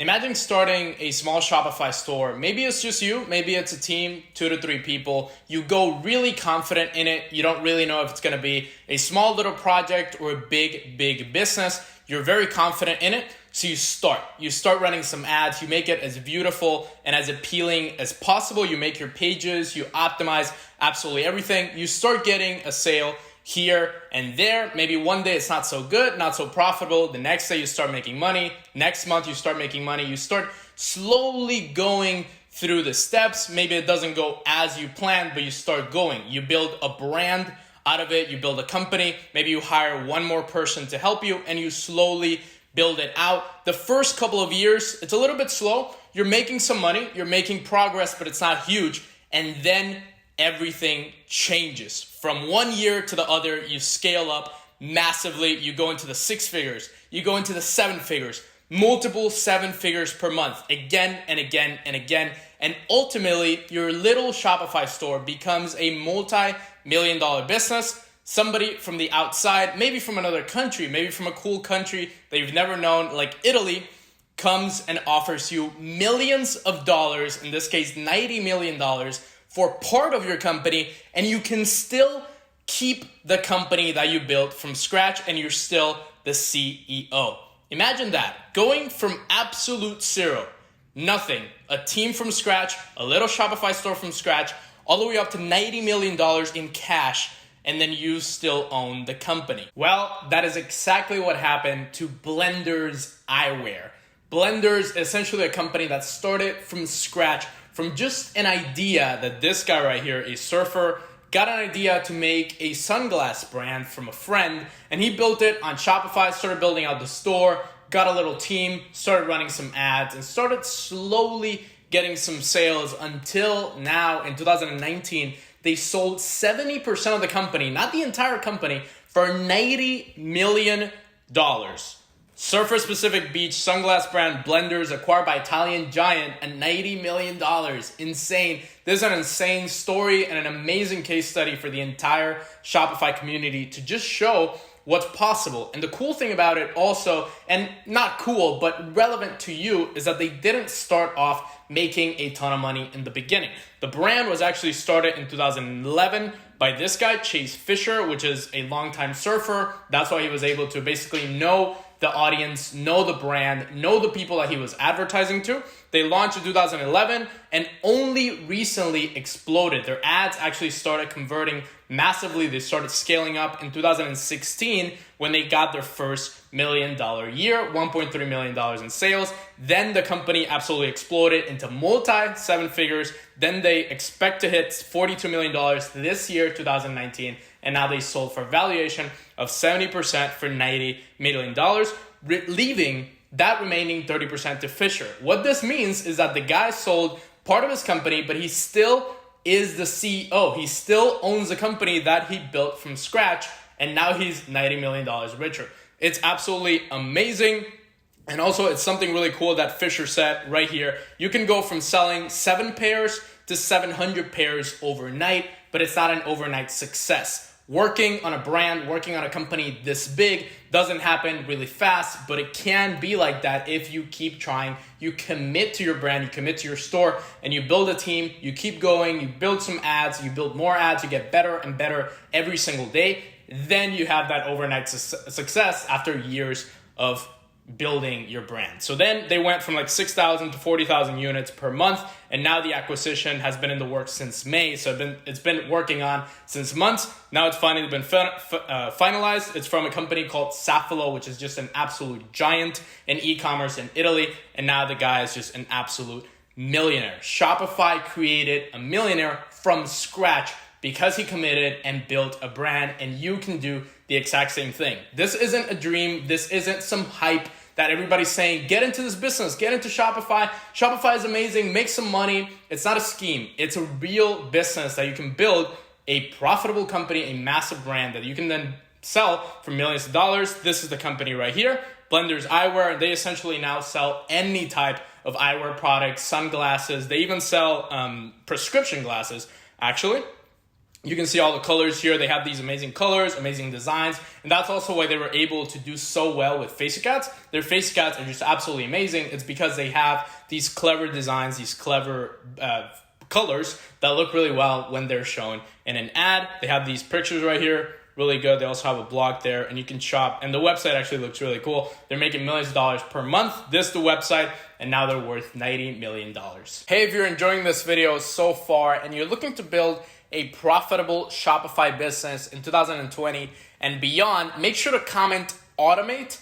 Imagine starting a small Shopify store. Maybe it's just you, maybe it's a team, 2 to 3 people. You go really confident in it. You don't really know if it's gonna be a small little project or a big business. You're very confident in it, so you start. You start running some ads, you make it as beautiful and as appealing as possible. You make your pages, you optimize absolutely everything. You start getting a sale here and there. Maybe one day it's not so good, not so profitable. The next day you start making money. Next month you start making money. You start slowly going through the steps. Maybe it doesn't go as you planned, but you start going. You build a brand out of it. You build a company. Maybe you hire one more person to help you and you slowly build it out. The first couple of years, it's a little bit slow. You're making some money. You're making progress, but it's not huge. And then everything changes. From one year to the other, you scale up massively. You go into the 6 figures. You go into the 7 figures. Multiple 7 figures per month. Again and again and again. And ultimately, your little Shopify store becomes a multi-million-dollar business. Somebody from the outside, maybe from another country, maybe from a cool country that you've never known, like Italy, comes and offers you millions of dollars, in this case, $90 million, for part of your company, and you can still keep the company that you built from scratch and you're still the CEO. Imagine that, going from absolute zero, nothing, a team from scratch, a little Shopify store from scratch, all the way up to $90 million in cash, and then you still own the company. Well, that is exactly what happened to Blenders Eyewear. Blenders is essentially a company that started from scratch, from just an idea that this guy right here, a surfer, got an idea to make a sunglass brand from a friend, and he built it on Shopify, started building out the store, got a little team, started running some ads, and started slowly getting some sales until now in 2019, they sold 70% of the company, not the entire company, for $90 million. Surfer-specific beach sunglass brand Blenders acquired by Italian giant at $90 million. Insane. This is an insane story and an amazing case study for the entire Shopify community to just show what's possible. And the cool thing about it also, and not cool, but relevant to you, is that they didn't start off making a ton of money in the beginning. The brand was actually started in 2011 by this guy, Chase Fisher, which is a longtime surfer. That's why he was able to basically know the audience, know the brand, know the people that he was advertising to. They launched in 2011 and only recently exploded. Their ads actually started converting massively. They started scaling up in 2016 when they got their first $1 million year, $1.3 million in sales. Then the company absolutely exploded into multi-7 figures. Then they expect to hit $42 million this year, 2019. And now they sold for a valuation of 70% for $90 million, leaving that remaining 30% to Fisher. What this means is that the guy sold part of his company, but he still is the CEO. He still owns the company that he built from scratch, and now he's $90 million richer. It's absolutely amazing. And also, it's something really cool that Fisher said right here. You can go from selling 7 pairs to 700 pairs overnight, but it's not an overnight success. Working on a brand, working on a company this big doesn't happen really fast, but it can be like that if you keep trying. You commit to your brand, you commit to your store, and you build a team, you keep going, you build some ads, you build more ads, you get better and better every single day. Then you have that overnight success after years of building your brand. So then they went from like 6,000 to 40,000 units per month, and now the acquisition has been in the works since May. So it's been working on since months. Now it's finally been finalized. It's from a company called Safilo, which is just an absolute giant in e-commerce in Italy, and now the guy is just an absolute millionaire. Shopify created a millionaire from scratch because he committed and built a brand, and you can do the exact same thing. This isn't a dream. This isn't some hype that everybody's saying, get into this business, get into Shopify. Shopify is amazing, make some money. It's not a scheme. It's a real business that you can build a profitable company, a massive brand that you can then sell for millions of dollars. This is the company right here, Blenders Eyewear. They essentially now sell any type of eyewear products, sunglasses. They even sell prescription glasses, actually. You can see all the colors here. They have these amazing colors, amazing designs, and that's also why they were able to do so well with face accounts. Their face accounts are just absolutely amazing. It's because they have these clever designs, these clever colors that look really well when they're shown in an ad. They have these pictures right here, really good. They also have a blog there, and you can shop, and the website actually looks really cool. They're making millions of dollars per month. This is the website, and now they're worth $90 million. Hey, if you're enjoying this video so far and you're looking to build a profitable Shopify business in 2020 and beyond, make sure to comment automate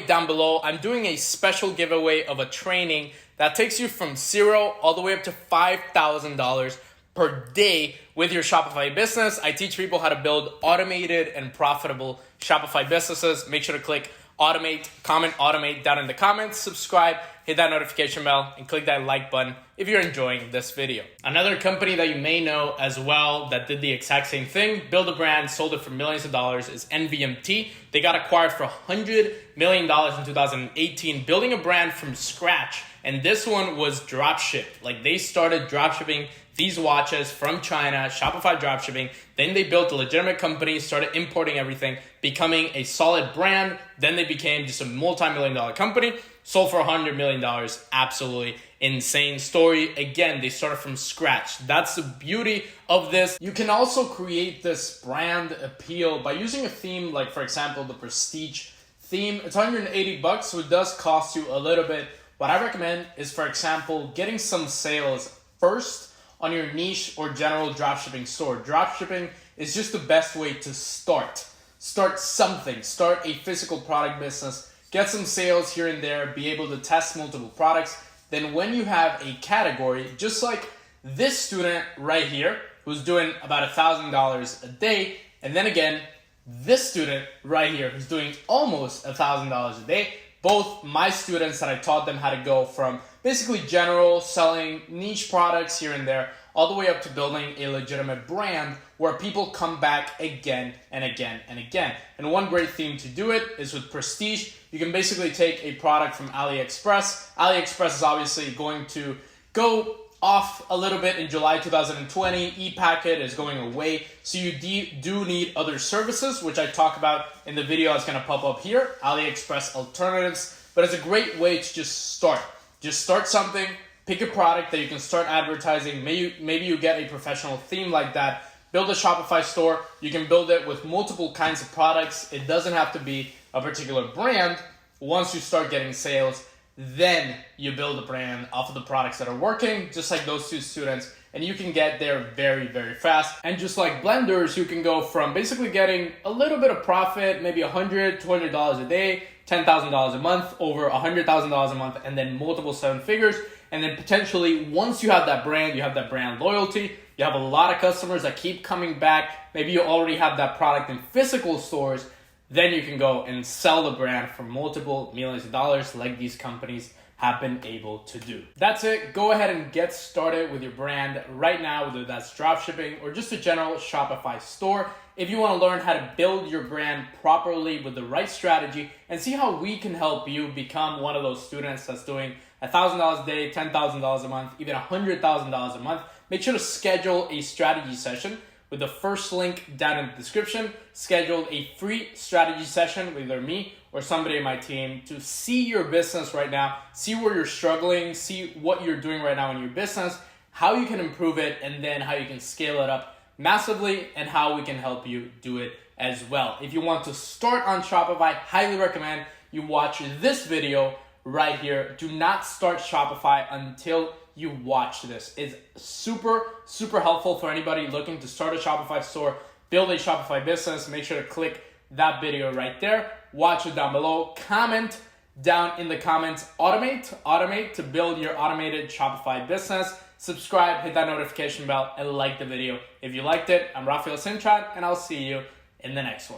down below. I'm doing a special giveaway of a training that takes you from $0 all the way up to $5,000 per day with your Shopify business. I teach people how to build automated and profitable Shopify businesses. Make sure to click comment automate down in the comments, subscribe, hit that notification bell, and click that like button if you're enjoying this video. Another company that you may know as well that did the exact same thing, build a brand, sold it for millions of dollars, is NVMT. They got acquired for $100 million in 2018, building a brand from scratch. And this one was dropship. Like, they started dropshipping these watches from China, Shopify Dropshipping. Then they built a legitimate company, started importing everything, becoming a solid brand. Then they became just a multi-million-dollar company, sold for $100 million. Absolutely insane story. Again, they started from scratch. That's the beauty of this. You can also create this brand appeal by using a theme, like, for example, the Prestige theme. It's $180, so it does cost you a little bit. What I recommend is, for example, getting some sales first on your niche or general dropshipping store. Dropshipping is just the best way to start. Start something. Start a physical product business. Get some sales here and there. Be able to test multiple products. Then when you have a category, just like this student right here, who's doing about $1,000 a day, and then again, this student right here, who's doing almost $1,000 a day, both my students that I taught them how to go from basically general selling niche products here and there, all the way up to building a legitimate brand where people come back again and again and again. And one great theme to do it is with Prestige. You can basically take a product from AliExpress. AliExpress is obviously going to go off a little bit in July 2020. ePacket is going away. So you do need other services, which I talk about in the video that's going to pop up here, AliExpress alternatives. But it's a great way to just start. Just start something, pick a product that you can start advertising. Maybe you get a professional theme like that. Build a Shopify store. You can build it with multiple kinds of products. It doesn't have to be a particular brand. Once you start getting sales, then you build a brand off of the products that are working, just like those two students, and you can get there very, very fast. And just like blenders, you can go from basically getting a little bit of profit, maybe $100, $200 a day, $10,000 a month, over $100,000 a month, and then multiple seven figures. And then potentially, once you have that brand, you have that brand loyalty, you have a lot of customers that keep coming back, maybe you already have that product in physical stores, then you can go and sell the brand for multiple millions of dollars like these companies have been able to do. That's it. Go ahead and get started with your brand right now, whether that's dropshipping or just a general Shopify store. If you want to learn how to build your brand properly with the right strategy and see how we can help you become one of those students that's doing $1,000 a day, $10,000 a month, even $100,000 a month, make sure to schedule a strategy session with the first link down in the description. Schedule a free strategy session with either me or somebody in my team to see your business right now, see where you're struggling, see what you're doing right now in your business, how you can improve it, and then how you can scale it up massively and how we can help you do it as well. If you want to start on Shopify, highly recommend you watch this video right here. Do not start Shopify until you watch this. It's super, super helpful for anybody looking to start a Shopify store, build a Shopify business. Make sure to click that video right there. Watch it down below. Comment down in the comments, automate to build your automated Shopify business. Subscribe, hit that notification bell, and like the video if you liked it. I'm Rafael Cintron, and I'll see you in the next one.